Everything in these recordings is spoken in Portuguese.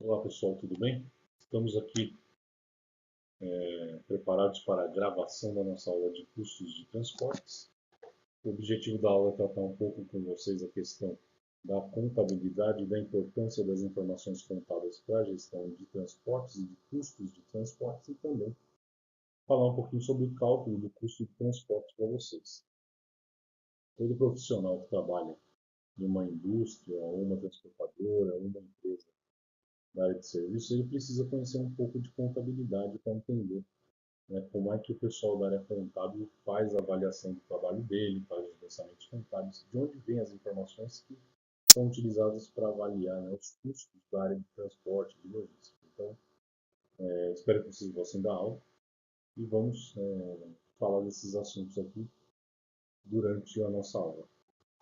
Olá pessoal, tudo bem? Estamos aqui preparados para a gravação da nossa aula de custos de transportes. O objetivo da aula é tratar um pouco com vocês a questão da contabilidade e da importância das informações contábeis para a gestão de transportes e de custos de transportes e também falar um pouquinho sobre o cálculo do custo de transporte para vocês. Todo profissional que trabalha em uma indústria, ou uma transportadora, ou uma empresa da área de serviço, ele precisa conhecer um pouco de contabilidade para entender, né, como é que o pessoal da área contábil faz a avaliação do trabalho dele, faz os lançamentos contábeis, de onde vêm as informações que são utilizadas para avaliar, né, os custos da área de transporte, de logística. Então, espero que vocês gostem da aula e vamos falar desses assuntos aqui durante a nossa aula.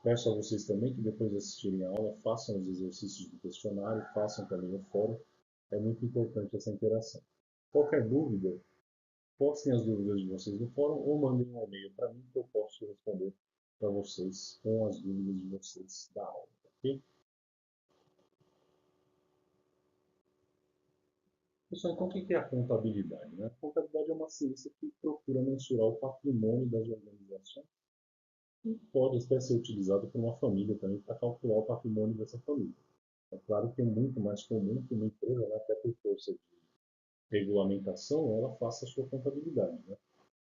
Peço a vocês também que depois de assistirem a aula, façam os exercícios do questionário, façam também o fórum. É muito importante essa interação. Qualquer dúvida, postem as dúvidas de vocês no fórum ou mandem um e-mail para mim que eu posso responder para vocês com as dúvidas de vocês da aula, ok? Pessoal, então o que é a contabilidade, né? A contabilidade é uma ciência que procura mensurar o patrimônio das organizações e pode até ser utilizado por uma família também para calcular o patrimônio dessa família. É claro que é muito mais comum que uma empresa, né, até por força de regulamentação, ela faça a sua contabilidade, né?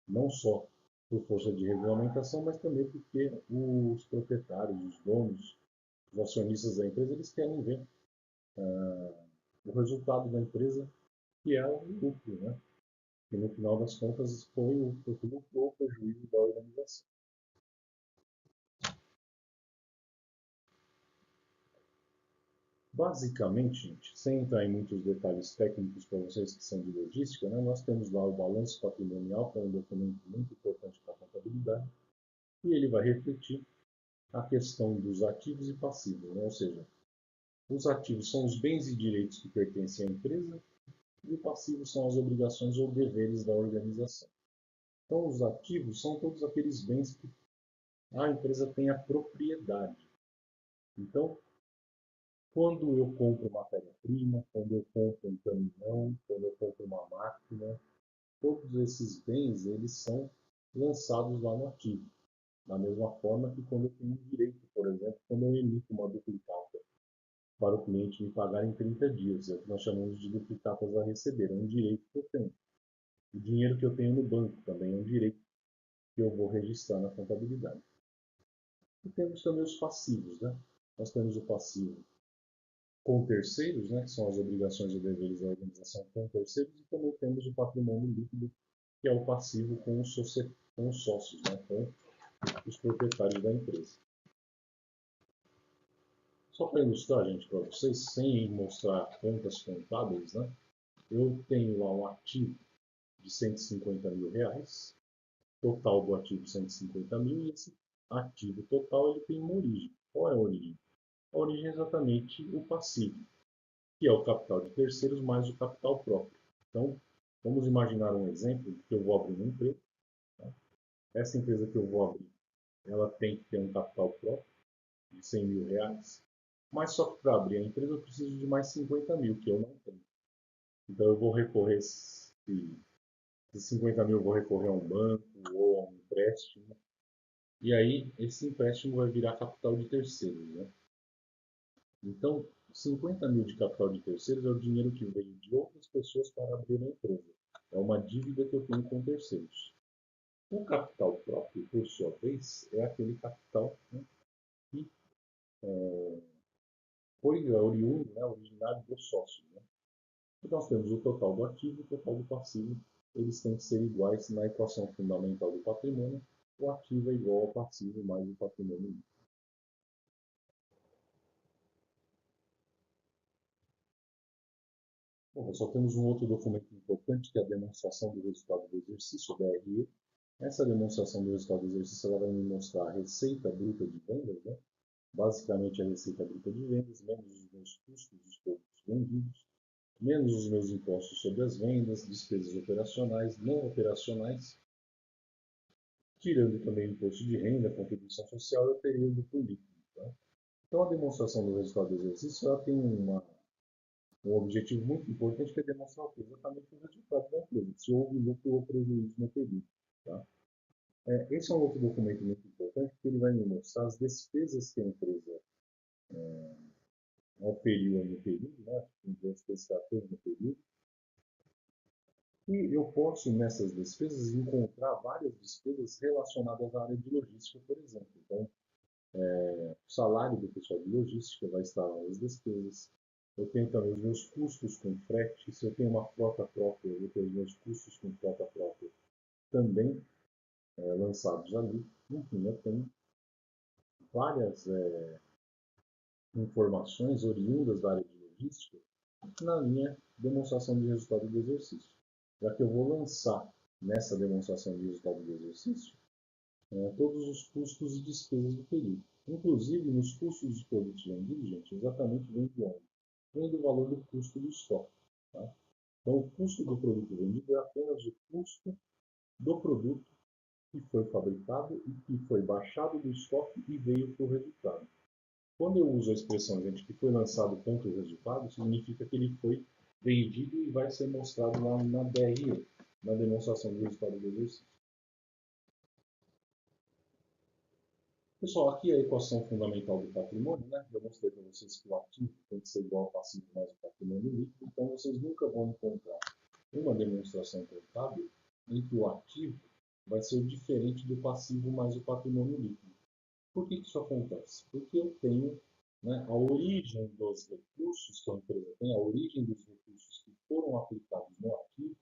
Não só por força de regulamentação, mas também porque os proprietários, os donos, os acionistas da empresa, eles querem ver o resultado da empresa, que é o lucro, né? E no final das contas foi o lucro ou o prejuízo da organização. Basicamente, gente, sem entrar em muitos detalhes técnicos para vocês que são de logística, né, nós temos lá o balanço patrimonial, que é um documento muito importante para a contabilidade, e ele vai refletir a questão dos ativos e passivos, né? Ou seja, os ativos são os bens e direitos que pertencem à empresa e o passivo são as obrigações ou deveres da organização. Então, os ativos são todos aqueles bens que a empresa tem a propriedade. Então, quando eu compro matéria-prima, quando eu compro um caminhão, quando eu compro uma máquina, todos esses bens eles são lançados lá no ativo. Da mesma forma que quando eu tenho um direito, por exemplo, quando eu emito uma duplicata para o cliente me pagar em 30 dias, é o que nós chamamos de duplicatas a receber, é um direito que eu tenho. O dinheiro que eu tenho no banco também é um direito que eu vou registrar na contabilidade. E temos também os passivos, né? Nós temos o passivo com terceiros, né, que são as obrigações e deveres da organização com terceiros, e também temos o patrimônio líquido, que é o passivo com os sócios, né, com os proprietários da empresa. Só para ilustrar, gente, para vocês, sem mostrar contas contábeis, né, eu tenho lá um ativo de R$ 150.000, total do ativo 150 mil, e esse ativo total ele tem uma origem. Qual é a origem? A origem é exatamente o passivo, que é o capital de terceiros mais o capital próprio. Então, vamos imaginar um exemplo que eu vou abrir uma empresa. Tá? Essa empresa que eu vou abrir, ela tem que ter um capital próprio de R$ 100.000, mas só que para abrir a empresa eu preciso de mais 50 mil, que eu não tenho. Então eu vou recorrer, de 50 mil eu vou recorrer a um banco ou a um empréstimo, e aí esse empréstimo vai virar capital de terceiros. Né? Então, 50 mil de capital de terceiros é o dinheiro que veio de outras pessoas para abrir a empresa. É uma dívida que eu tenho com terceiros. O capital próprio, por sua vez, é aquele capital, né, que foi oriundo, né, originário dos sócios. Né? Então, nós temos o total do ativo e o total do passivo. Eles têm que ser iguais na equação fundamental do patrimônio. O ativo é igual ao passivo mais o patrimônio. Bom, nós só temos um outro documento importante, que é a demonstração do resultado do exercício, o DRE. Essa demonstração do resultado do exercício ela vai me mostrar a receita bruta de vendas, né? Basicamente a receita bruta de vendas, menos os meus custos dos produtos vendidos, menos os meus impostos sobre as vendas, despesas operacionais, não operacionais, tirando também o imposto de renda, contribuição social e o período por líquido. Tá? Então a demonstração do resultado do exercício ela tem um objetivo muito importante que é demonstrar exatamente o resultado da empresa, se houve lucro ou prejuízo no período. Tá? Esse é um outro documento muito importante, porque ele vai me mostrar as despesas que a empresa oferiu no período, né? As despesas que ela teve no período. E eu posso, nessas despesas, encontrar várias despesas relacionadas à área de logística, por exemplo. Então, o salário do pessoal de logística vai estar lá nas despesas. Eu tenho também os meus custos com frete. Se eu tenho uma frota própria, eu tenho os meus custos com frota própria também lançados ali. Enfim, eu tenho várias informações oriundas da área de logística na minha demonstração de resultado do exercício. Já que eu vou lançar nessa demonstração de resultado do exercício todos os custos e despesas do período. Inclusive, nos custos dos produtos vendidos, gente, exatamente vem de onde? Vem do valor do custo do estoque. Tá? Então, o custo do produto vendido é apenas o custo do produto que foi fabricado e que foi baixado do estoque e veio para o resultado. Quando eu uso a expressão, gente, que foi lançado ponto resultado, significa que ele foi vendido e vai ser mostrado lá na DRE, na demonstração do resultado do exercício. Pessoal, aqui é a equação fundamental do patrimônio, né? Eu mostrei para vocês que o ativo tem que ser igual ao passivo mais o patrimônio líquido, então vocês nunca vão encontrar uma demonstração contábil em que o ativo vai ser diferente do passivo mais o patrimônio líquido. Por que isso acontece? Porque eu tenho a origem dos recursos que a empresa tem, a origem dos recursos que foram aplicados no ativo,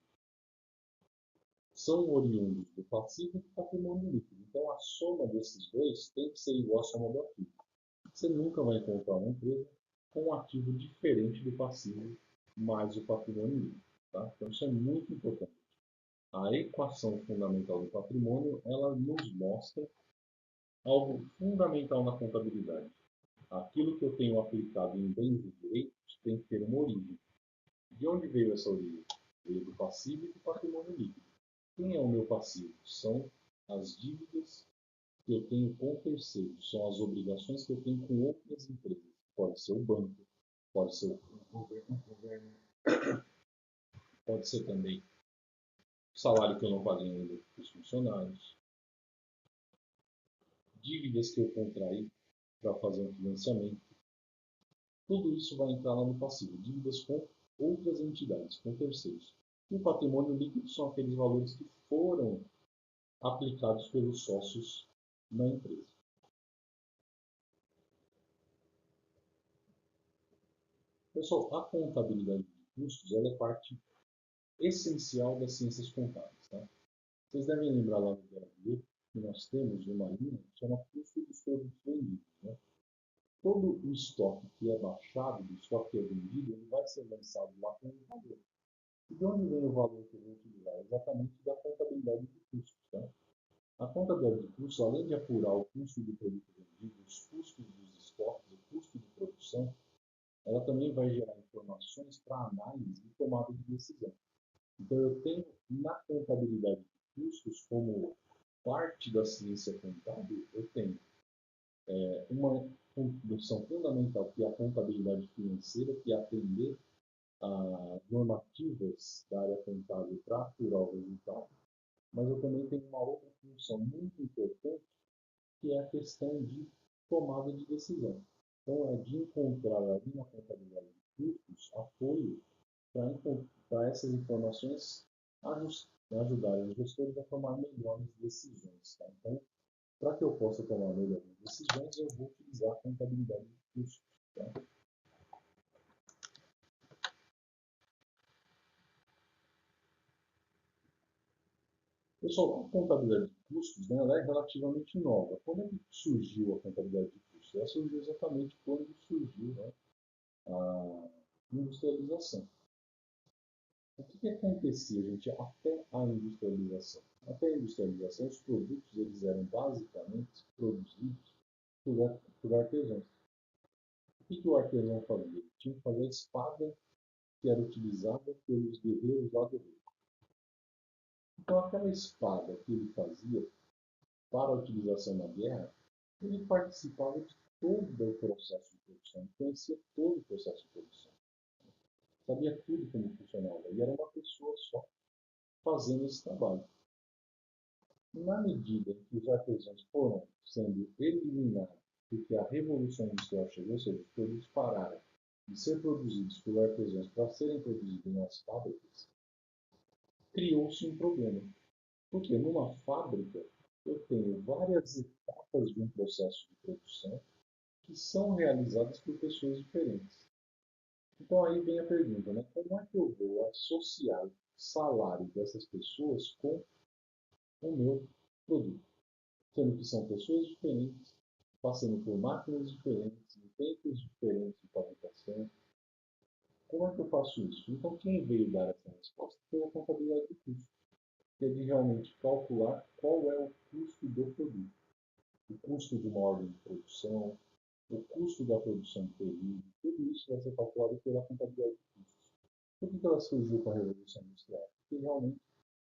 são oriundos do passivo e do patrimônio líquido. Então, a soma desses dois tem que ser igual à soma do ativo. Você nunca vai encontrar uma empresa com um ativo diferente do passivo mais o patrimônio líquido. Tá? Então, isso é muito importante. A equação fundamental do patrimônio, ela nos mostra algo fundamental na contabilidade. Aquilo que eu tenho aplicado em bens e direitos tem que ter uma origem. De onde veio essa origem? Veio do passivo e do patrimônio líquido. Quem é o meu passivo? São as dívidas que eu tenho com terceiros, são as obrigações que eu tenho com outras empresas. Pode ser o banco, pode ser o governo, pode ser também o salário que eu não paguei ainda para os funcionários, dívidas que eu contraí para fazer um financiamento. Tudo isso vai entrar lá no passivo, dívidas com outras entidades, com terceiros. E o patrimônio líquido são aqueles valores que foram aplicados pelos sócios na empresa. Pessoal, a contabilidade de custos ela é parte essencial das ciências contábeis. Tá? Vocês devem lembrar lá no DRE que nós temos uma linha que chama custo dos produtos vendidos. Né? Todo o estoque que é baixado, do estoque que é vendido, ele vai ser lançado lá com um valor. E de onde vem o valor que eu vou utilizar? Exatamente da contabilidade de custos. Tá? A contabilidade de custos, além de apurar o custo do produto vendido, os custos dos estoques, o custo de produção, ela também vai gerar informações para análise e tomada de decisão. Então, eu tenho na contabilidade de custos, como parte da ciência contábil, eu tenho uma função fundamental, que é a contabilidade financeira, que é atender a normativas da área contábil para apurar o resultado, mas eu também tenho uma outra função muito importante, que é a questão de tomada de decisão. Então, é de encontrar ali na contabilidade de custos apoio para essas informações ajudarem os gestores a tomar melhores decisões. Tá? Então, para que eu possa tomar melhores decisões, eu vou utilizar a contabilidade de custos. Tá? Pessoal, a contabilidade de custos ela é relativamente nova. Como é que surgiu a contabilidade de custos? Ela surgiu exatamente quando surgiu a industrialização. O que acontecia, gente, até a industrialização? Até a industrialização, os produtos eles eram basicamente produzidos por artesãos. O que o artesão fazia? Ele tinha que fazer a espada que era utilizada pelos guerreiros lá do Rio. Então, aquela espada que ele fazia para a utilização na guerra, ele participava de todo o processo de produção, ele conhecia todo o processo de produção. sabia tudo como funcionava, e era uma pessoa só fazendo esse trabalho. Na medida em que os artesãos foram sendo eliminados, porque a Revolução Industrial chegou, ou seja, os produtos pararam de ser produzidos por artesãos para serem produzidos nas fábricas, criou-se um problema. Porque numa fábrica eu tenho várias etapas de um processo de produção que são realizadas por pessoas diferentes. Então aí vem a pergunta, né? Como é que eu vou associar o salário dessas pessoas com o meu produto? Sendo que são pessoas diferentes, passando por máquinas diferentes, em tempos diferentes de fabricação. Como é que eu faço isso? Então, quem veio dar essa resposta foi a contabilidade de custo, que é de realmente calcular qual é o custo do produto. O custo de uma ordem de produção, o custo da produção de período, tudo isso vai ser calculado pela contabilidade de custos. Por que ela surgiu com a Revolução Industrial? Porque realmente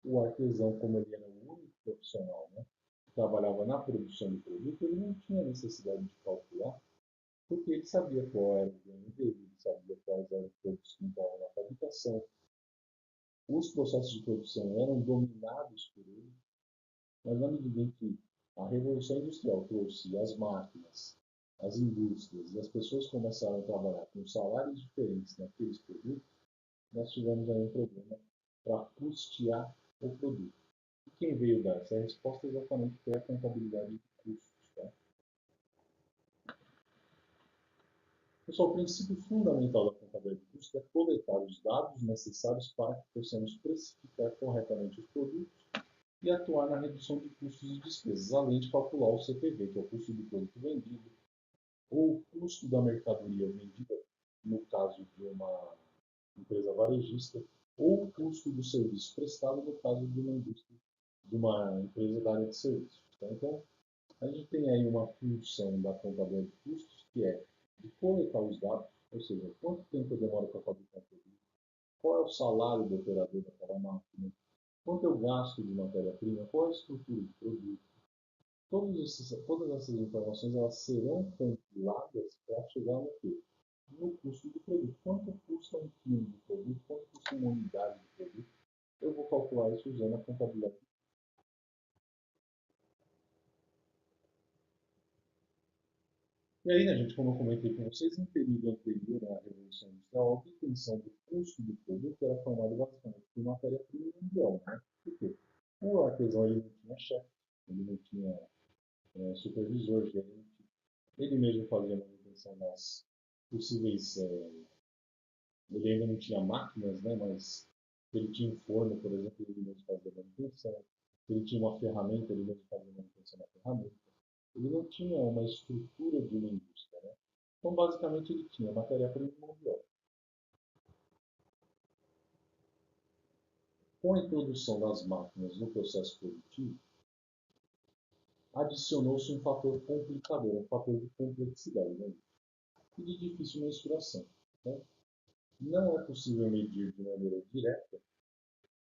o artesão, como ele era o único profissional, né, que trabalhava na produção do produto, ele não tinha necessidade de calcular, porque ele sabia qual era o ganho dele, ele sabia quais eram os produtos que entravam na fabricação. Os processos de produção eram dominados por ele, mas na medida em que a Revolução Industrial trouxe as máquinas, as indústrias e as pessoas começaram a trabalhar com salários diferentes naqueles produtos, nós tivemos aí um problema para custear o produto. E quem veio dar essa resposta exatamente foi a contabilidade de custos. Tá? Pessoal, o princípio fundamental da contabilidade de custos é coletar os dados necessários para que possamos precificar corretamente os produtos e atuar na redução de custos e despesas, além de calcular o CPV, que é o custo do produto vendido, ou o custo da mercadoria vendida, no caso de uma empresa varejista, ou o custo do serviço prestado, no caso de uma indústria, de uma empresa da área de serviços. Tá? Então, a gente tem aí uma função da contabilidade de custos, que é de coletar os dados, ou seja, quanto tempo demora para fabricar um produto, qual é o salário do operador daquela máquina, quanto eu gasto de matéria-prima, qual é a estrutura do produto. Todas essas informações elas serão compiladas para chegar no quê? No custo do produto. Quanto custa um quilo de produto? Quanto custa uma unidade de produto? Eu vou calcular isso usando a contabilidade. E aí, né, gente, como eu comentei com vocês, no período anterior à Revolução Industrial, a obtenção do custo do produto era formada basicamente por matéria-prima mundial. Né? Por quê? O artesão ele não tinha chefe, ele não tinha supervisor, gerente, ele mesmo fazia manutenção nas possíveis. Ele ainda não tinha máquinas, né, mas ele tinha um forno, por exemplo, ele mesmo fazia manutenção. Ele tinha uma ferramenta, ele mesmo fazia manutenção na ferramenta. Ele não tinha uma estrutura de uma indústria. Né? Então, basicamente, ele tinha matéria-prima e mão de obra. Com a introdução das máquinas no processo produtivo, adicionou-se um fator complicador, um fator de complexidade né? E de difícil mensuração. Né? Não é possível medir de maneira direta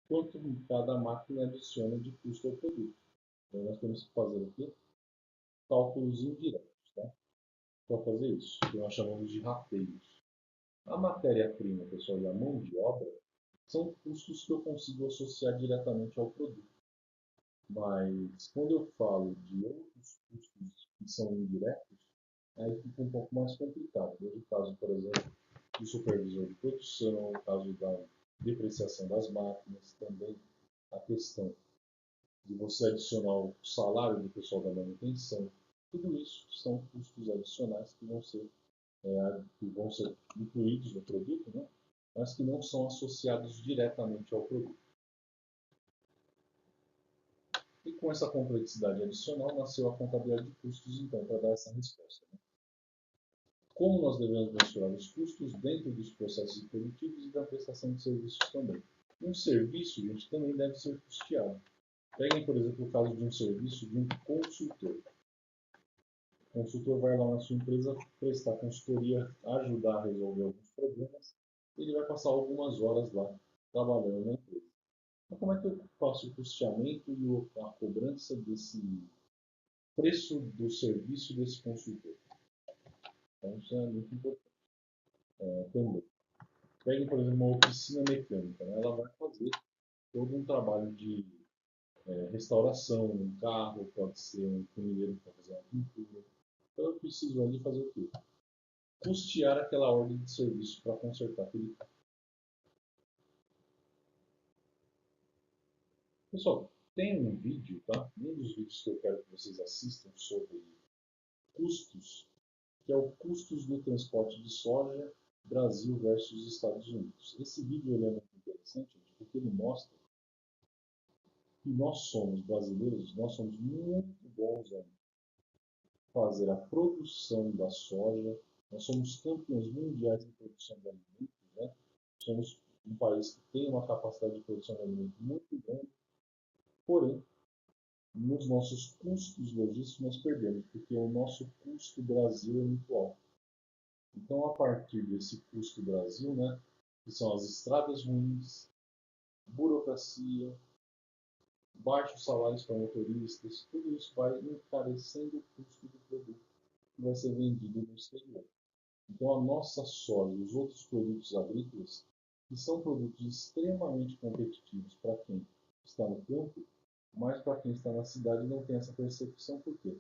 quanto cada máquina adiciona de custo ao produto. Então, nós temos que fazer o quê? Cálculos indiretos. Tá? Para fazer isso, que nós chamamos de rateios. A matéria-prima, pessoal, e a mão de obra são custos que eu consigo associar diretamente ao produto. Mas quando eu falo de outros custos que são indiretos, aí fica um pouco mais complicado. No caso, por exemplo, do supervisor de produção, no caso da depreciação das máquinas, também a questão de você adicionar o salário do pessoal da manutenção. Tudo isso são custos adicionais que vão ser incluídos no produto, né? Mas que não são associados diretamente ao produto. E com essa complexidade adicional nasceu a contabilidade de custos, então, para dar essa resposta. Né? Como nós devemos mensurar os custos dentro dos processos produtivos e da prestação de serviços também? Um serviço, gente, também deve ser custeado. Peguem, por exemplo, o caso de um serviço de um consultor. O consultor vai lá na sua empresa prestar consultoria, ajudar a resolver alguns problemas. Ele vai passar algumas horas lá trabalhando na empresa. Então, como é que eu faço o custeamento e a cobrança desse preço do serviço desse consultor? Então, isso é muito importante também. Pegue, por exemplo, uma oficina mecânica, né? Ela vai fazer todo um trabalho de restauração num carro, pode ser um funileiro para fazer uma pintura. Então eu preciso ali fazer o quê? Custear aquela ordem de serviço para consertar aquele carro. Pessoal, tem um vídeo, tá? Um dos vídeos que eu quero que vocês assistam sobre custos, que é o custos do transporte de soja Brasil versus Estados Unidos. Esse vídeo ele é muito interessante porque ele mostra que nós somos brasileiros, nós somos muito bons em fazer a produção da soja, nós somos campeões mundiais de produção de alimentos, né? Somos um país que tem uma capacidade de produção de alimentos muito grande, porém, nos nossos custos logísticos nós perdemos, porque o nosso custo Brasil é muito alto. Então, a partir desse custo Brasil, né, que são as estradas ruins, burocracia, baixos salários para motoristas, tudo isso vai encarecendo o custo do produto que vai ser vendido no exterior. Então, a nossa soja e os outros produtos agrícolas, que são produtos extremamente competitivos para quem está no campo, mas para quem está na cidade não tem essa percepção. Por quê?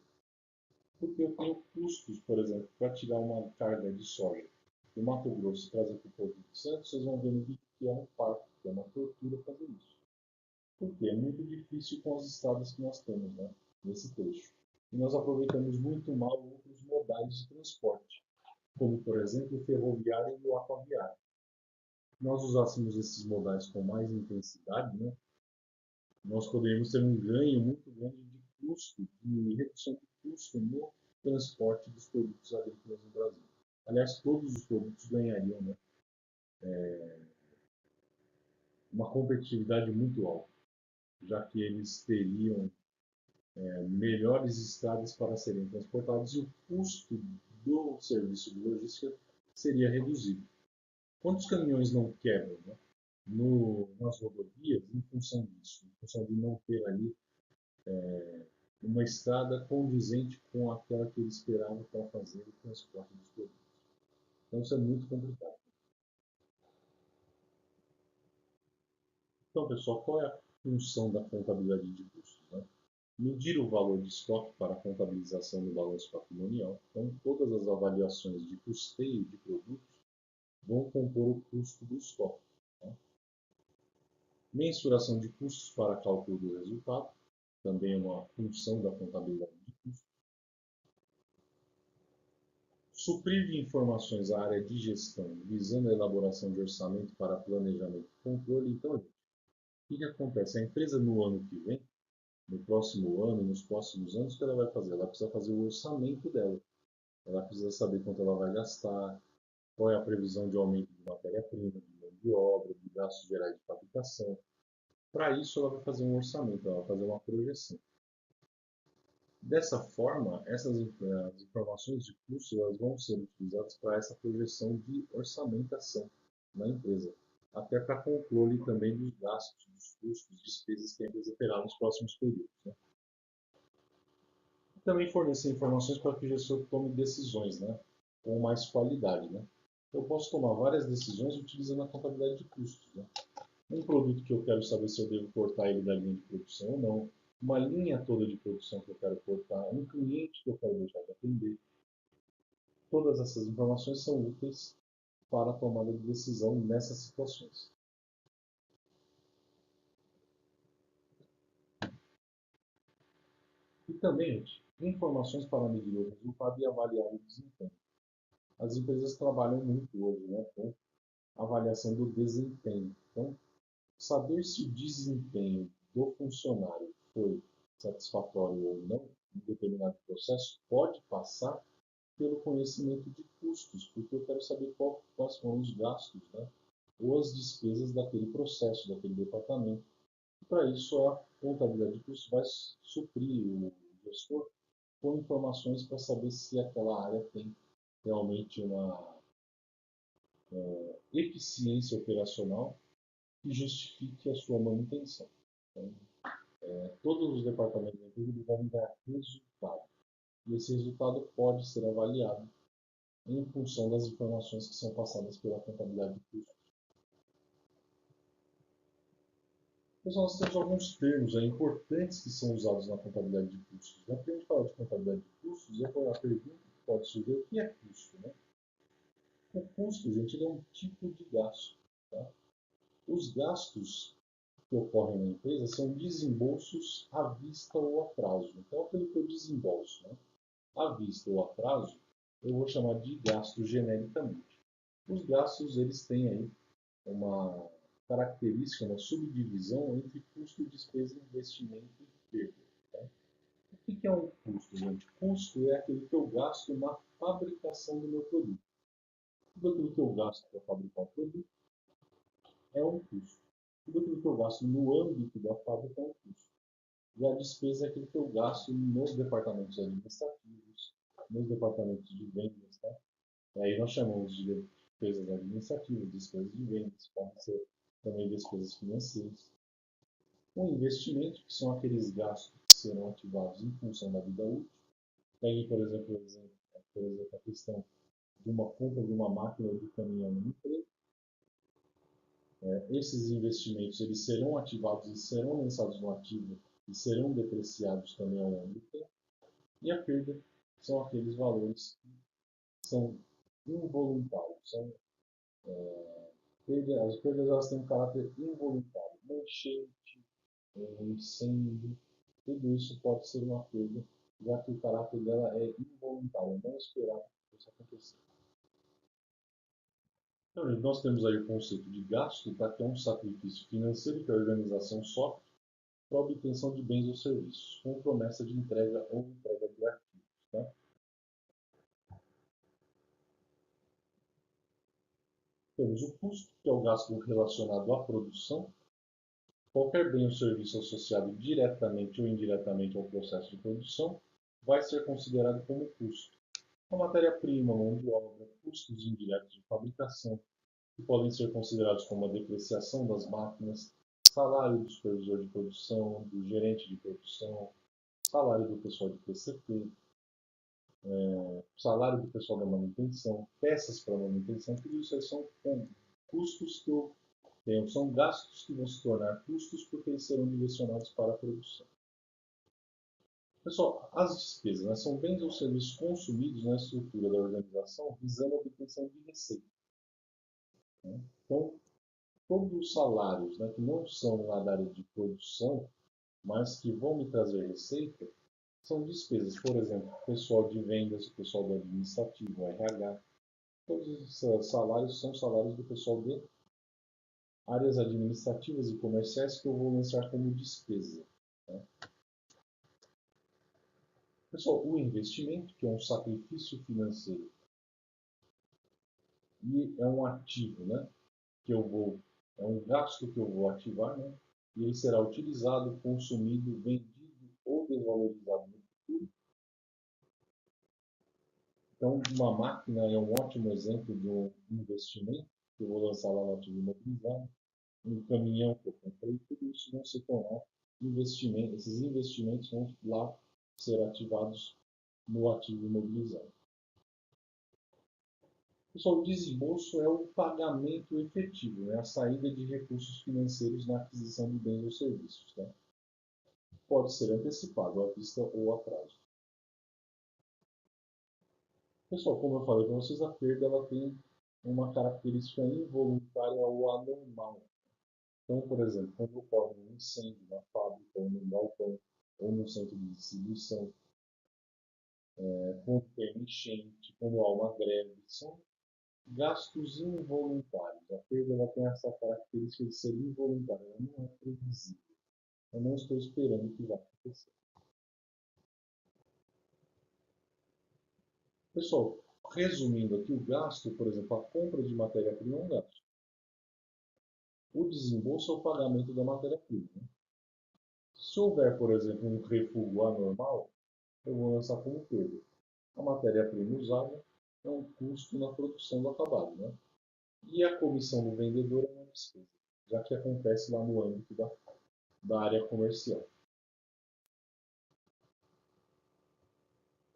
Porque eu tenho custos, por exemplo, para tirar uma carga de soja do Mato Grosso e trazer para o Porto de Santos, vocês vão ver no vídeo que é um parto, que é uma tortura fazer isso. Porque é muito difícil com as estradas que nós temos, né, nesse trecho. E nós aproveitamos muito mal outros modais de transporte, como, por exemplo, o ferroviário e o aquaviário. Se nós usássemos esses modais com mais intensidade, né, nós poderíamos ter um ganho muito grande de custo, de redução de custo no transporte dos produtos agrícolas no Brasil. Aliás, todos os produtos ganhariam, né, uma competitividade muito alta, já que eles teriam melhores estradas para serem transportados e o custo do serviço de logística seria reduzido. Quantos caminhões não quebram, né, nas rodovias em função disso, em função de não ter ali uma estrada condizente com aquela que ele esperava para fazer o transporte dos produtos. Então isso é muito complicado. Então, pessoal, qual é a função da contabilidade de custos? Né? Medir o valor de estoque para a contabilização do balanço patrimonial. Então, todas as avaliações de custeio de produtos vão compor o custo do estoque. Tá? Mensuração de custos para cálculo do resultado, também é uma função da contabilidade de custos. Suprir de informações a área de gestão, visando a elaboração de orçamento para planejamento e controle. Então, o que acontece? A empresa no ano que vem, no próximo ano, nos próximos anos, o que ela vai fazer? Ela precisa fazer o orçamento dela. Ela precisa saber quanto ela vai gastar, qual é a previsão de aumento de matéria-prima, de mão de obra, de gastos gerais de fabricação. Para isso, ela vai fazer um orçamento, ela vai fazer uma projeção. Dessa forma, essas as informações de custo elas vão ser utilizadas para essa projeção de orçamentação na empresa, até para controle também dos gastos, dos custos, despesas que a empresa terá nos próximos períodos. Né? E também fornecer informações para que o gestor tome decisões, né, com mais qualidade. Né? Eu posso tomar várias decisões utilizando a contabilidade de custos. Né? Um produto que eu quero saber se eu devo cortar ele da linha de produção ou não, uma linha toda de produção que eu quero cortar, um cliente que eu quero deixar de atender. Todas essas informações são úteis para a tomada de decisão nessas situações. E também, informações para medir o resultado e avaliar o desempenho. As empresas trabalham muito hoje, né, com avaliação do desempenho. Então, saber se o desempenho do funcionário foi satisfatório ou não em determinado processo pode passar pelo conhecimento de custos, porque eu quero saber quais foram os gastos, né, ou as despesas daquele processo, daquele departamento. E para isso, a contabilidade de custos vai suprir o gestor com informações para saber se aquela área tem realmente uma eficiência operacional que justifique a sua manutenção. Então, todos os departamentos da empresa devem dar resultado. E esse resultado pode ser avaliado em função das informações que são passadas pela contabilidade de custos. Pessoal, nós temos alguns termos aí importantes que são usados na contabilidade de custos. Para a gente falar de contabilidade de custos, a pergunta que pode surgir: o que é custo? Né? O custo, gente, ele é um tipo de gasto. Tá? Os gastos que ocorrem na empresa são desembolsos à vista ou a prazo. Então, aquilo que eu desembolso, né, à vista ou a prazo, eu vou chamar de gasto genericamente. Os gastos, eles têm aí uma característica, uma subdivisão entre custo, despesa, investimento e perda. Tá? O que é um custo, gente? Custo é aquilo que eu gasto na fabricação do meu produto. Tudo aquilo que eu gasto para fabricar o produto é um custo. Tudo aquilo que eu gasto no âmbito da fábrica é um custo. E a despesa é aquilo que eu gasto nos departamentos administrativos, nos departamentos de vendas. Tá? E aí nós chamamos de despesas administrativas, despesas de vendas, podem ser também despesas financeiras. O investimento, que são aqueles gastos que serão ativados em função da vida útil. Pegue, por exemplo, a questão de uma compra de uma máquina ou de caminhão no emprego. Esses investimentos eles serão ativados e serão lançados no ativo e serão depreciados também ao longo do tempo. E a perda são aqueles valores que são involuntários. As perdas elas têm um caráter involuntário. Uma enchente, um incêndio, tudo isso pode ser uma perda, já que o caráter dela é involuntário, não esperado que isso aconteça. Então, nós temos aí o conceito de gasto, tá? Que é um sacrifício financeiro que a organização sofre para a obtenção de bens ou serviços, com promessa de entrega ou entrega de ativos. Tá? Temos o custo, que é o gasto relacionado à produção. Qualquer bem ou serviço associado diretamente ou indiretamente ao processo de produção vai ser considerado como custo. A matéria-prima, mão de obra, custos indiretos de fabricação, que podem ser considerados como a depreciação das máquinas, salário do supervisor de produção, do gerente de produção, salário do pessoal de PCP, salário do pessoal da manutenção, peças para manutenção, tudo isso aí são custos que eu tenho, são gastos que vão se tornar custos porque eles serão direcionados para a produção. Pessoal, as despesas, né, são bens ou serviços consumidos na estrutura da organização visando a obtenção de receita. Né? Então, todos os salários, né, que não são lá da área de produção, mas que vão me trazer receita, são despesas. Por exemplo, pessoal de vendas, o pessoal do administrativo, o RH. Todos esses salários são salários do pessoal de áreas administrativas e comerciais que eu vou lançar como despesa. Né? Pessoal, o investimento, que é um sacrifício financeiro e é um ativo, né? Que eu vou, é um gasto que eu vou ativar, né? E ele será utilizado, consumido, vendido ou desvalorizado no futuro. Então, uma máquina é um ótimo exemplo de um investimento que eu vou lançar lá no ativo imobilizado. Um caminhão que eu comprei, tudo isso vão se tornar investimentos. Esses investimentos vão lá ser ativados no ativo imobilizado. Pessoal, o desembolso é o pagamento efetivo, né? A saída de recursos financeiros na aquisição de bens ou serviços. Tá? Pode ser antecipado, à vista ou a prazo. Pessoal, como eu falei para vocês, a perda ela tem uma característica involuntária ou anormal. Então, por exemplo, quando ocorre um incêndio na fábrica, ou no balcão, ou no centro de distribuição, quando tem enchente, quando há uma greve, são gastos involuntários. A perda ela tem essa característica de ser involuntária, ela não é previsível. Eu não estou esperando que vai acontecer. Pessoal, resumindo aqui, o gasto, por exemplo, a compra de matéria-prima é um gasto. O desembolso é o pagamento da matéria-prima. Né? Se houver, por exemplo, um refúgio anormal, eu vou lançar como perda. A matéria-prima usada é um custo na produção do acabado. Né? E a comissão do vendedor é uma despesa, já que acontece lá no âmbito da área comercial.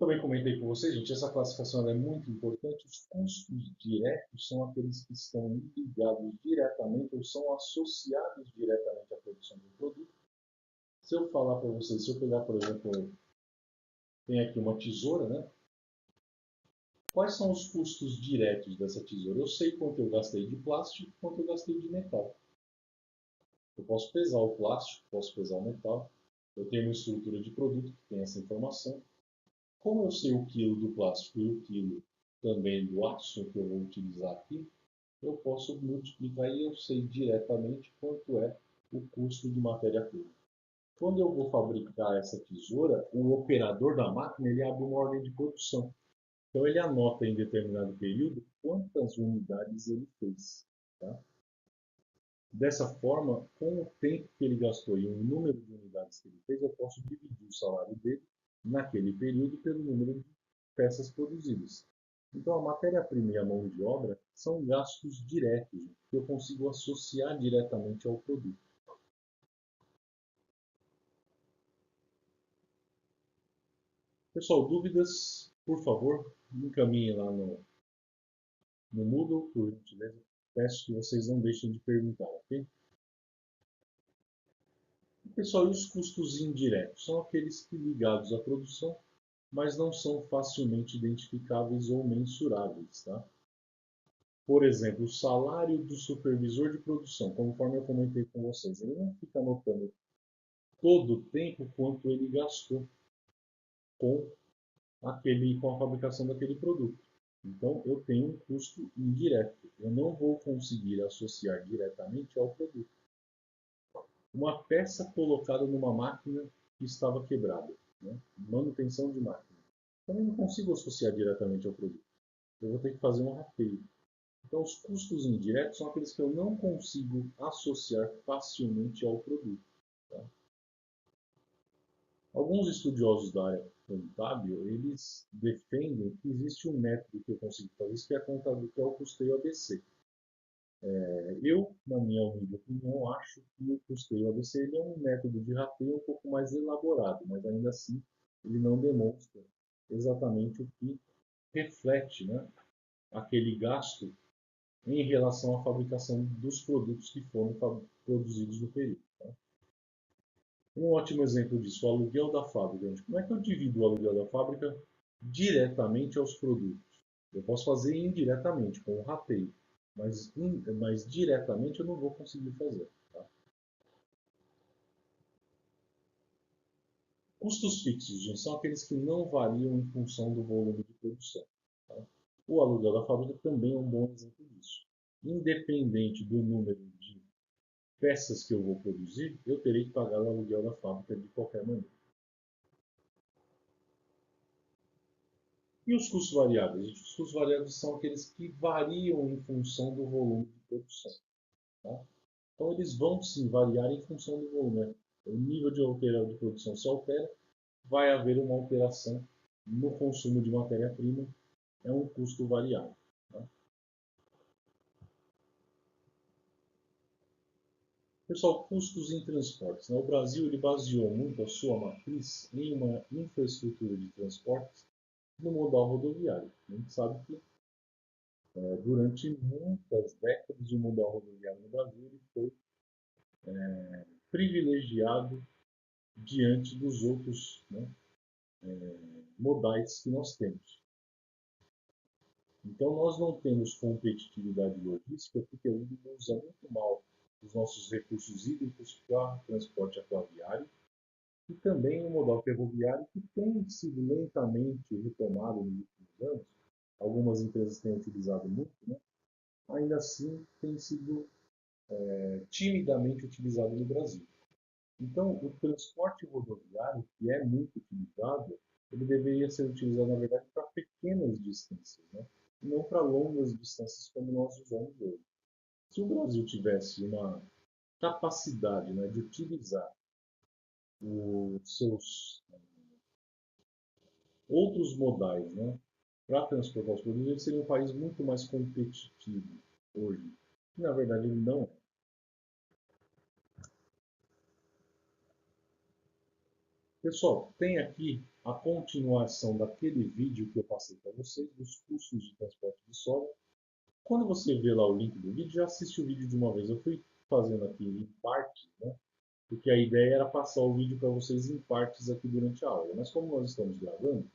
Também comentei com vocês, gente, essa classificação ela é muito importante. Os custos diretos são aqueles que estão ligados diretamente ou são associados diretamente à produção do produto. Se eu falar para vocês, se eu pegar, por exemplo, tem aqui uma tesoura, né? Quais são os custos diretos dessa tesoura? Eu sei quanto eu gastei de plástico e quanto eu gastei de metal. Eu posso pesar o plástico, posso pesar o metal. Eu tenho uma estrutura de produto que tem essa informação. Como eu sei o quilo do plástico e o quilo também do aço que eu vou utilizar aqui, eu posso multiplicar e eu sei diretamente quanto é o custo de matéria-prima. Quando eu vou fabricar essa tesoura, o operador da máquina ele abre uma ordem de produção. Então ele anota em determinado período quantas unidades ele fez. Tá? Dessa forma, com o tempo que ele gastou e o número de unidades que ele fez, eu posso dividir o salário dele naquele período pelo número de peças produzidas. Então, a matéria-prima e a mão de obra são gastos diretos, que eu consigo associar diretamente ao produto. Pessoal, dúvidas, por favor, encaminhem lá no Moodle, por gentileza. Peço que vocês não deixem de perguntar, ok? Pessoal, e os custos indiretos? São aqueles que ligados à produção, mas não são facilmente identificáveis ou mensuráveis. Tá? Por exemplo, o salário do supervisor de produção, conforme eu comentei com vocês, ele não fica anotando todo o tempo quanto ele gastou com, com a fabricação daquele produto. Então, eu tenho um custo indireto. Eu não vou conseguir associar diretamente ao produto. Uma peça colocada numa máquina que estava quebrada, né? Manutenção de máquina. Também não consigo associar diretamente ao produto. Eu vou ter que fazer um rateio. Então, os custos indiretos são aqueles que eu não consigo associar facilmente ao produto. Tá? Alguns estudiosos da área contábil, eles defendem que existe um método que eu consigo fazer isso, que é a contábil, que é o custeio ABC. Eu, na minha humilde opinião, acho que o custeio ABC ele é um método de rateio um pouco mais elaborado, mas ainda assim ele não demonstra exatamente o que reflete, né, aquele gasto em relação à fabricação dos produtos que foram produzidos no período. Tá? Um ótimo exemplo disso, o aluguel da fábrica. Como é que eu divido o aluguel da fábrica diretamente aos produtos? Eu posso fazer indiretamente, com o rateio, mas diretamente eu não vou conseguir fazer. Tá? Custos fixos, gente, são aqueles que não variam em função do volume de produção. Tá? O aluguel da fábrica também é um bom exemplo disso. Independente do número de peças que eu vou produzir, eu terei que pagar o aluguel da fábrica de qualquer maneira. E os custos variáveis? Os custos variáveis são aqueles que variam em função do volume de produção. Tá? Então, eles vão sim variar em função do volume. Né? O nível de produção se altera, vai haver uma alteração no consumo de matéria-prima, é um custo variável. Tá? Pessoal, custos em transportes. Né? O Brasil ele baseou muito a sua matriz em uma infraestrutura de transportes no modal rodoviário. A gente sabe que durante muitas décadas o modal rodoviário no Brasil ele foi privilegiado diante dos outros, né, modais que nós temos. Então nós não temos competitividade logística porque a gente usa muito mal os nossos recursos hídricos para transporte aquaviário e também o modal ferroviário que tem sido lentamente retomado nos últimos anos. Algumas empresas têm utilizado muito, né? Ainda assim tem sido timidamente utilizado no Brasil. Então, o transporte rodoviário, que é muito utilizado, ele deveria ser utilizado, na verdade, para pequenas distâncias, né? E não para longas distâncias como nós usamos hoje. Se o Brasil tivesse uma capacidade, né, de utilizar os seus outros modais, né, para transportar os produtos, ele seria um país muito mais competitivo hoje. E, na verdade, ele não é. Pessoal, tem aqui a continuação daquele vídeo que eu passei para vocês, dos custos de transporte de soja. Quando você vê lá o link do vídeo, já assiste o vídeo de uma vez. Eu fui fazendo aqui em partes, né? Porque a ideia era passar o vídeo para vocês em partes aqui durante a aula. Mas como nós estamos gravando,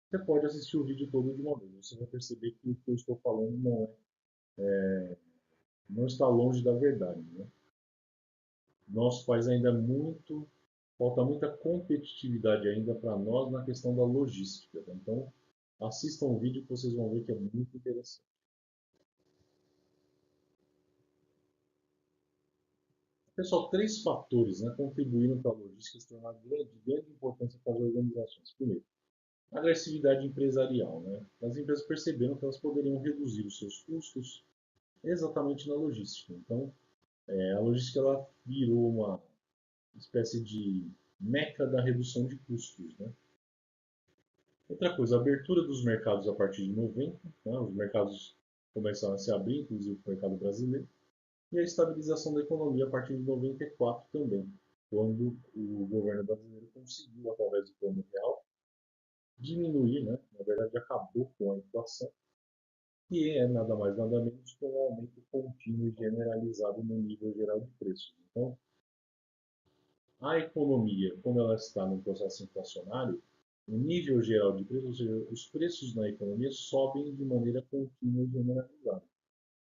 você pode assistir o vídeo todo de uma vez. Você vai perceber que o que eu estou falando não está longe da verdade, né? Nosso país ainda é muito, falta muita competitividade ainda para nós na questão da logística. Tá? Então, assistam o vídeo que vocês vão ver que é muito interessante. Pessoal, três fatores, né, contribuíram para a logística se tornar de grande importância para as organizações. Primeiro, a agressividade empresarial. Né? As empresas perceberam que elas poderiam reduzir os seus custos exatamente na logística. Então, a logística ela virou uma espécie de meca da redução de custos. Né? Outra coisa, a abertura dos mercados a partir de 90, né? Os mercados começaram a se abrir, inclusive o mercado brasileiro, e a estabilização da economia a partir de 94 também, quando o governo brasileiro conseguiu, através do Plano Real, diminuir, né? Na verdade acabou com a inflação, que é nada mais nada menos que um aumento contínuo e generalizado no nível geral de preços. Então, a economia, quando ela está num processo inflacionário, o nível geral de preços, ou seja, os preços na economia sobem de maneira contínua e generalizada,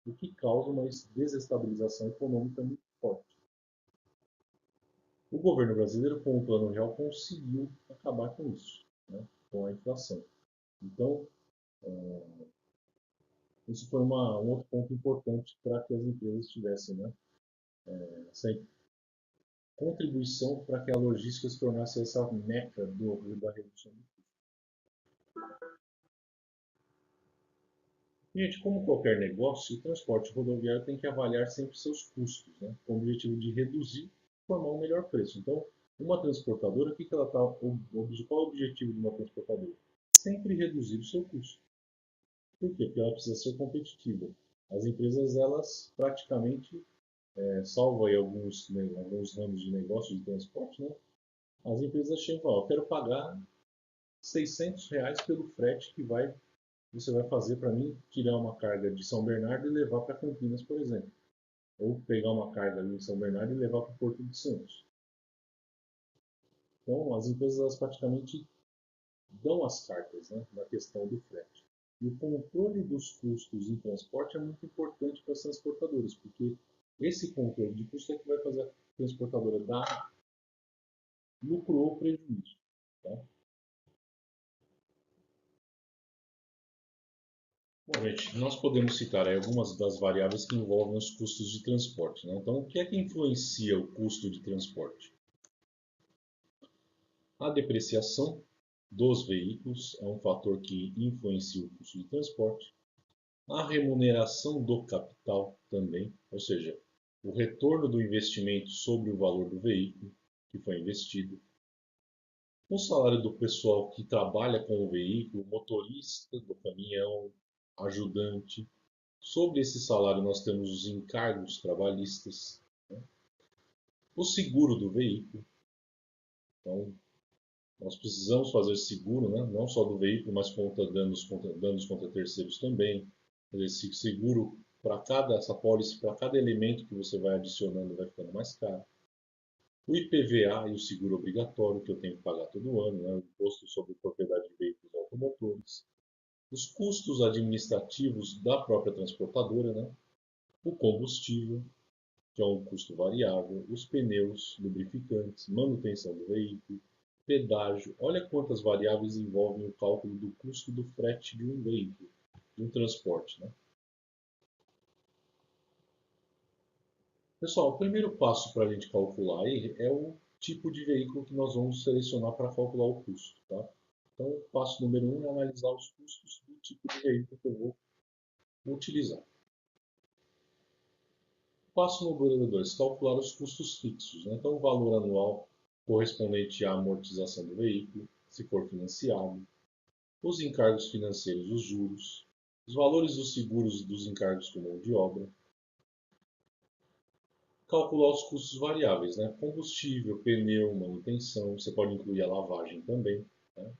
o que causa uma desestabilização econômica muito forte. O governo brasileiro, com o Plano Real, conseguiu acabar com isso, né, com a inflação. Então, isso foi um outro ponto importante para que as empresas tivessem, né, essa contribuição para que a logística se tornasse essa meca da redução de custos. Gente, como qualquer negócio, o transporte rodoviário tem que avaliar sempre seus custos, né, com o objetivo de reduzir e formar um melhor preço. Então, uma transportadora, qual é o objetivo de uma transportadora? Sempre reduzir o seu custo. Por quê? Porque ela precisa ser competitiva. As empresas, elas praticamente, salvo aí alguns ramos de negócio de transporte, né? As empresas chegam e falam, eu quero pagar R$ 600 pelo frete que você vai fazer para mim tirar uma carga de São Bernardo e levar para Campinas, por exemplo. Ou pegar uma carga ali em São Bernardo e levar para o Porto de Santos. Então, as empresas elas praticamente dão as cartas, né, na questão do frete. E o controle dos custos em transporte é muito importante para as transportadoras, porque esse controle de custos é que vai fazer a transportadora dar lucro ou prejuízo. Tá? Bom, gente, nós podemos citar aí algumas das variáveis que envolvem os custos de transporte. Né? Então, o que é que influencia o custo de transporte? A depreciação dos veículos é um fator que influencia o custo de transporte. A remuneração do capital também, ou seja, o retorno do investimento sobre o valor do veículo que foi investido. O salário do pessoal que trabalha com o veículo, motorista do caminhão, ajudante. Sobre esse salário nós temos os encargos trabalhistas, né? O seguro do veículo. Então, nós precisamos fazer seguro, né? Não só do veículo, mas danos contra terceiros também. Esse seguro essa pólice para cada elemento que você vai adicionando vai ficando mais caro. O IPVA e o seguro obrigatório que eu tenho que pagar todo ano, né? O imposto sobre propriedade de veículos automotores. Os custos administrativos da própria transportadora, né? O combustível, que é um custo variável, os pneus, lubrificantes, manutenção do veículo, pedágio. Olha quantas variáveis envolvem o cálculo do custo do frete de um veículo, de um transporte. Né? Pessoal, o primeiro passo para a gente calcular aí é o tipo de veículo que nós vamos selecionar para calcular o custo. Tá? Então, o passo número 1 é analisar os custos do tipo de veículo que eu vou utilizar. Passo número 2, calcular os custos fixos. Né? Então, o valor anual correspondente à amortização do veículo, se for financiado, os encargos financeiros, os juros, os valores dos seguros e dos encargos com mão de obra. Calcular os custos variáveis, né? Combustível, pneu, manutenção, você pode incluir a lavagem também. Né?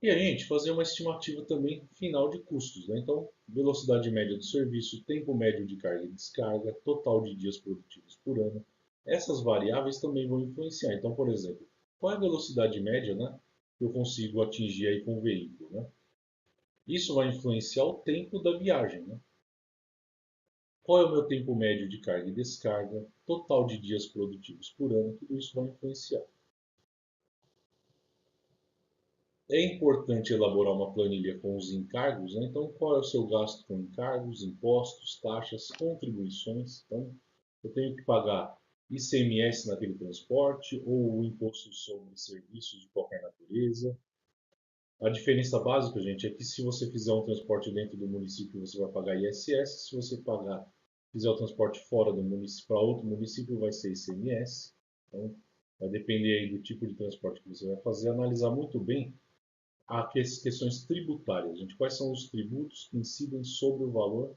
E a gente fazer uma estimativa também final de custos. Né? Então, velocidade média do serviço, tempo médio de carga e descarga, total de dias produtivos por ano. Essas variáveis também vão influenciar. Então, por exemplo, qual é a velocidade média, né, que eu consigo atingir aí com o veículo? Né? Isso vai influenciar o tempo da viagem. Né? Qual é o meu tempo médio de carga e descarga, total de dias produtivos por ano, tudo isso vai influenciar. É importante elaborar uma planilha com os encargos, né? Então, qual é o seu gasto com encargos, impostos, taxas, contribuições? Então, eu tenho que pagar ICMS naquele transporte ou o imposto sobre serviços de qualquer natureza. A diferença básica, gente, é que se você fizer um transporte dentro do município, você vai pagar ISS. Se você fizer o transporte fora do município, para outro município, vai ser ICMS. Então, vai depender aí do tipo de transporte que você vai fazer. Analisar muito bem as questões tributárias, gente. Quais são os tributos que incidem sobre o valor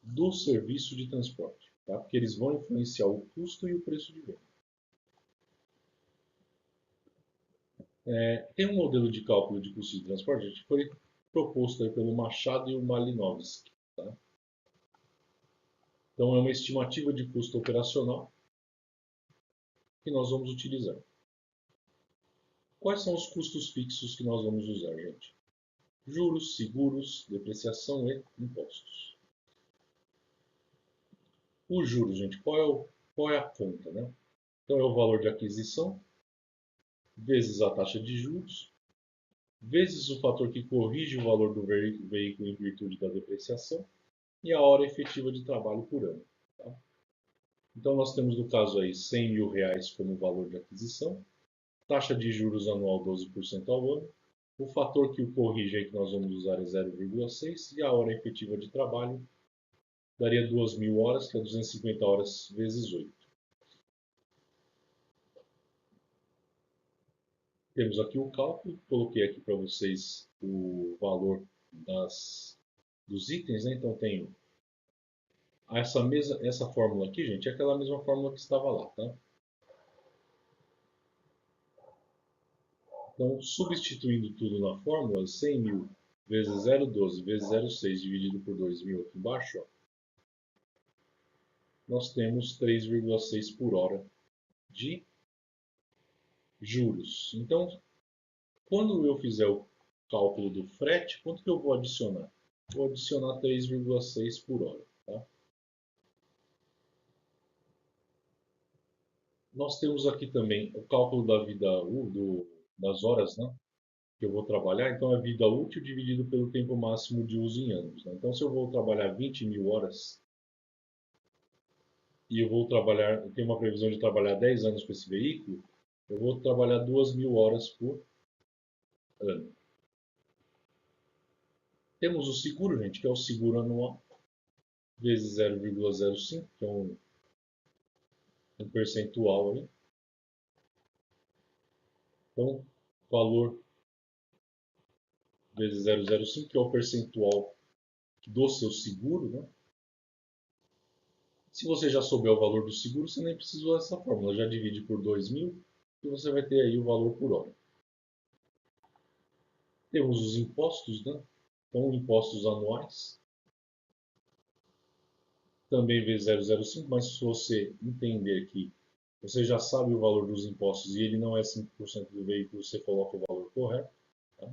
do serviço de transporte? Tá? Porque eles vão influenciar o custo e o preço de venda. Tem um modelo de cálculo de custo de transporte que foi proposto aí pelo Machado e o Malinowski. Tá? Então, é uma estimativa de custo operacional que nós vamos utilizar. Quais são os custos fixos que nós vamos usar, gente? Juros, seguros, depreciação e impostos. Os juros, gente, qual é a conta? Né? Então, é o valor de aquisição vezes a taxa de juros, vezes o fator que corrige o valor do veículo em virtude da depreciação e a hora efetiva de trabalho por ano. Tá? Então, nós temos no caso aí R$ 100.000 como valor de aquisição, taxa de juros anual 12% ao ano, o fator que o corrige aí que nós vamos usar é 0,6 e a hora efetiva de trabalho daria 2.000 horas, que é 250 horas vezes 8. Temos aqui o cálculo, coloquei aqui para vocês o valor dos itens, né? Então tenho essa fórmula aqui, gente, é aquela mesma fórmula que estava lá, tá? Então, substituindo tudo na fórmula, 100.000 vezes 0,12 vezes 0,6 dividido por 2.000 aqui embaixo, ó, nós temos 3,6 por hora de juros. Então, quando eu fizer o cálculo do frete, quanto que eu vou adicionar? Vou adicionar 3,6 por hora. Tá? Nós temos aqui também o cálculo da vida das horas, né, que eu vou trabalhar. Então, é vida útil dividido pelo tempo máximo de uso em anos. Né? Então, se eu vou trabalhar 20.000 horas e eu tenho uma previsão de trabalhar 10 anos com esse veículo, eu vou trabalhar 2.000 horas por ano. Temos o seguro, gente, que é o seguro anual, vezes 0,05, que é um percentual aí. Então, valor vezes 0,05, que é o percentual do seu seguro. Né? Se você já souber o valor do seguro, você nem precisa usar essa fórmula. Já divide por 2.000 e você vai ter aí o valor por hora. Temos os impostos, né? Então, impostos anuais, também vezes 0,05, mas se você entender que você já sabe o valor dos impostos e ele não é 5% do veículo, você coloca o valor correto. Tá?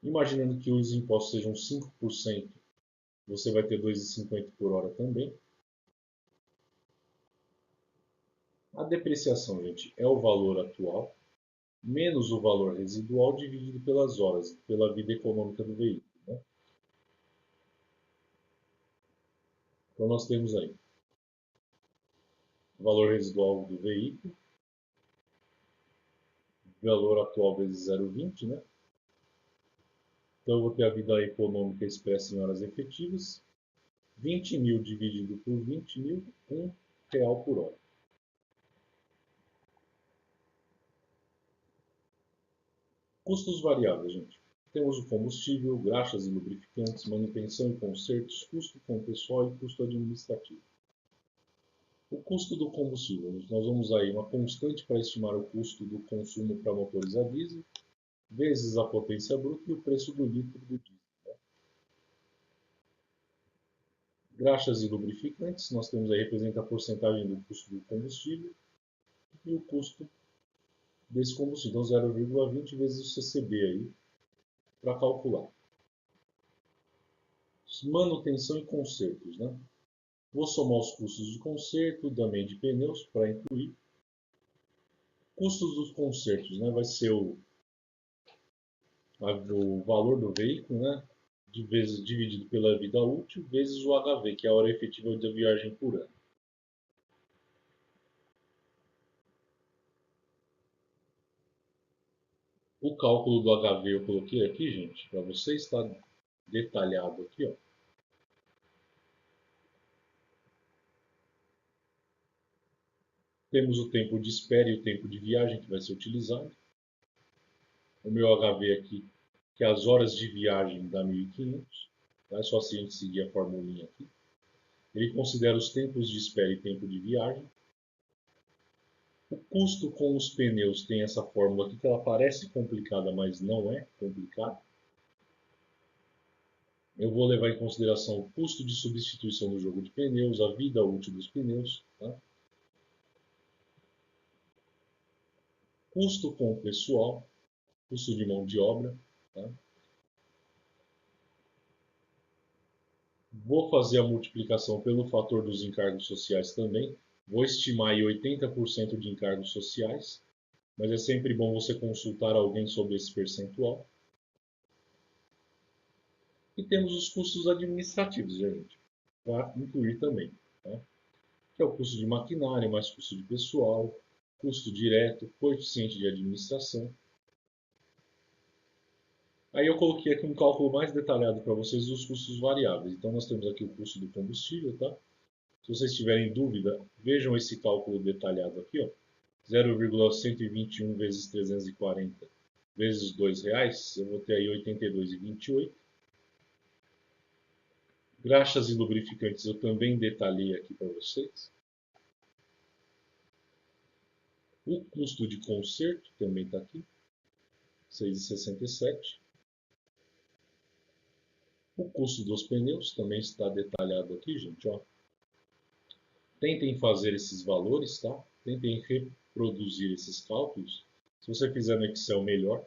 Imaginando que os impostos sejam 5%, você vai ter 2,50 por hora também. A depreciação, gente, é o valor atual menos o valor residual dividido pelas horas, pela vida econômica do veículo. Né? Então nós temos aí o valor residual do veículo, valor atual vezes 0,20, né? Então eu vou ter a vida econômica expressa em horas efetivas, 20.000 dividido por 20.000, R$ 1 por hora. Custos variáveis, gente. Temos o combustível, graxas e lubrificantes, manutenção e consertos, custo com pessoal e custo administrativo. O custo do combustível. Nós vamos aí uma constante para estimar o custo do consumo para motores a diesel, vezes a potência bruta e o preço do litro do diesel. Graxas e lubrificantes, nós temos aí representa a porcentagem do custo do combustível e o custo desse combustível, então 0,20 vezes o CCB aí para calcular. Manutenção e consertos, né? Vou somar os custos de conserto, também de pneus, para incluir. Custos dos consertos, né? Vai ser o valor do veículo, né? Dividido pela vida útil, vezes o HV, que é a hora efetiva de viagem por ano. O cálculo do HV eu coloquei aqui, gente, para você estar detalhado aqui, ó. Temos o tempo de espera e o tempo de viagem que vai ser utilizado. O meu HV aqui, que é as horas de viagem dá 1.500. Tá? É só assim a gente seguir a formulinha aqui. Ele considera os tempos de espera e tempo de viagem. O custo com os pneus tem essa fórmula aqui que ela parece complicada, mas não é complicada. Eu vou levar em consideração o custo de substituição do jogo de pneus, a vida útil dos pneus. Tá? Custo com o pessoal, custo de mão de obra. Tá? Vou fazer a multiplicação pelo fator dos encargos sociais também. Vou estimar aí 80% de encargos sociais, mas é sempre bom você consultar alguém sobre esse percentual. E temos os custos administrativos, gente, para incluir também. Tá? Que é o custo de maquinário, mais custo de pessoal, custo direto, coeficiente de administração. Aí eu coloquei aqui um cálculo mais detalhado para vocês dos custos variáveis. Então nós temos aqui o custo do combustível, tá? Se vocês tiverem dúvida, vejam esse cálculo detalhado aqui, ó. 0,121 vezes 340 vezes R$2, eu vou ter aí 82,28. Graxas e lubrificantes eu também detalhei aqui para vocês. O custo de conserto também está aqui, 6,67. O custo dos pneus também está detalhado aqui, gente. Ó. Tentem fazer esses valores, tá? Tentem reproduzir esses cálculos. Se você fizer no Excel, melhor.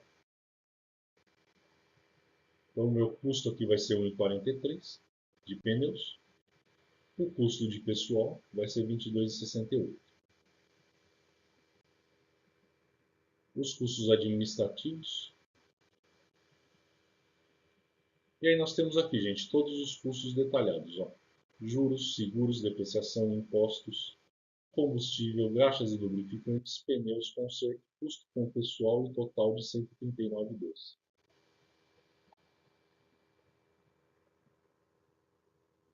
Então, o meu custo aqui vai ser 1,43 de pneus. O custo de pessoal vai ser 22,68. Os custos administrativos. E aí nós temos aqui, gente, todos os custos detalhados. Ó. Juros, seguros, depreciação, impostos, combustível, graxas e lubrificantes, pneus, conserto, custo com pessoal e total de 139,12.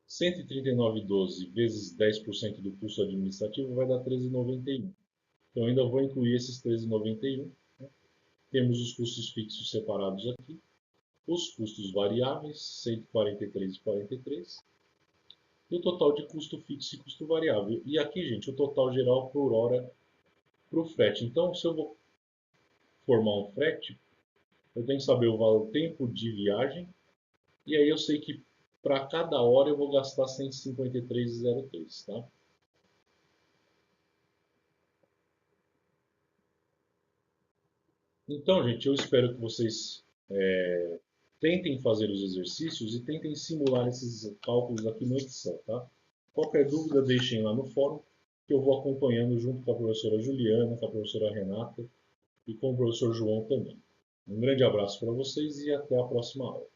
139,12 vezes 10% do custo administrativo vai dar 13,91. Então ainda vou incluir esses 13,91. Né? Temos os custos fixos separados aqui. Os custos variáveis, 143,43. E o total de custo fixo e custo variável. E aqui, gente, o total geral por hora para o frete. Então, se eu vou formar um frete, eu tenho que saber o valor tempo de viagem. E aí eu sei que para cada hora eu vou gastar 153,03, tá? Então, gente, eu espero que vocês tentem fazer os exercícios e tentem simular esses cálculos aqui no Excel, tá? Qualquer dúvida, deixem lá no fórum, que eu vou acompanhando junto com a professora Juliana, com a professora Renata e com o professor João também. Um grande abraço para vocês e até a próxima aula.